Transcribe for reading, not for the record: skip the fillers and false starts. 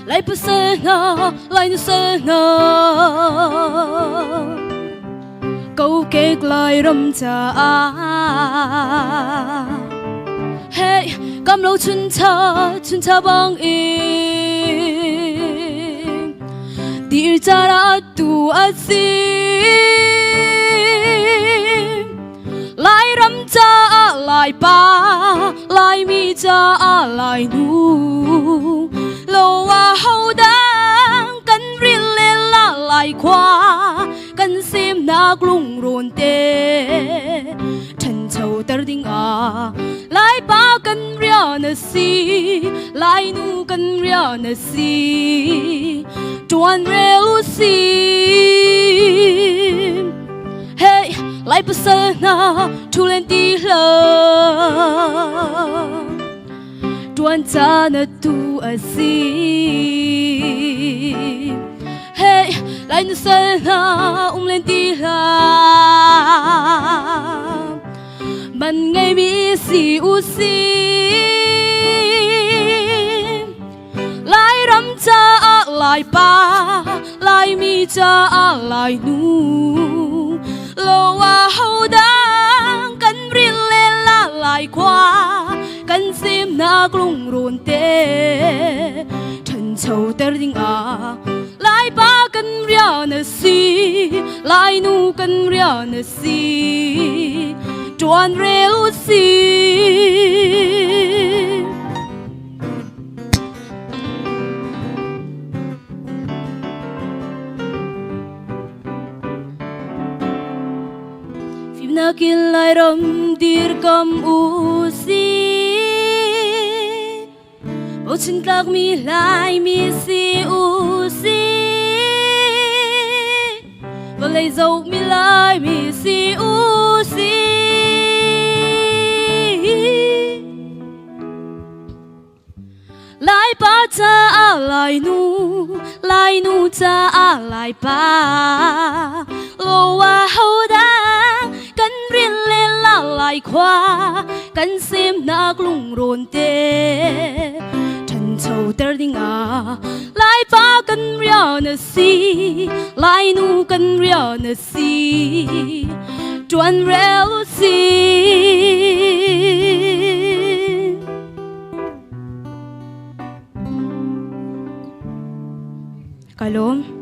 lại bớt xe na lại nu xe na câu kể lại râm cha hey cầm lâu chun cha bang in dir cha ra tu asim lại râm cha lại ba lại mi cha lại nu lâu à hậu đang cần riêng lên là lại qua cần xem nạc lung rôn tê chân châu tơ đinh lại ba cần riêng nè si lại nu cần riêng nè si tuan rêu si hey lại bớt sơ na thu lên đi lơ tuan cha na tu asi hey lại nu sơ na lên đi la man ngày mi si u si lại rắm cha lại ba lại mi cha lại nu lâu à hậu đang cần riêng lên là lại qua cần xem nạc lung rôn tê chân châu tơ đinh lại ba cần riêng nè si lại nu cần riêng nè si tuan rêu si nakin lai ram dir kam u si o chin tak mi lai mi si u si và lấy dấu mi lai mi si u si lai ba cha lai nu cha lai ba lo wa hậu đang cần riêng lên là lại qua cần xem nạc lung rôn tê chân châu tơ đinh lại ba cần riêng nè si lại nu cần riêng nè si tuan rêu si Kalom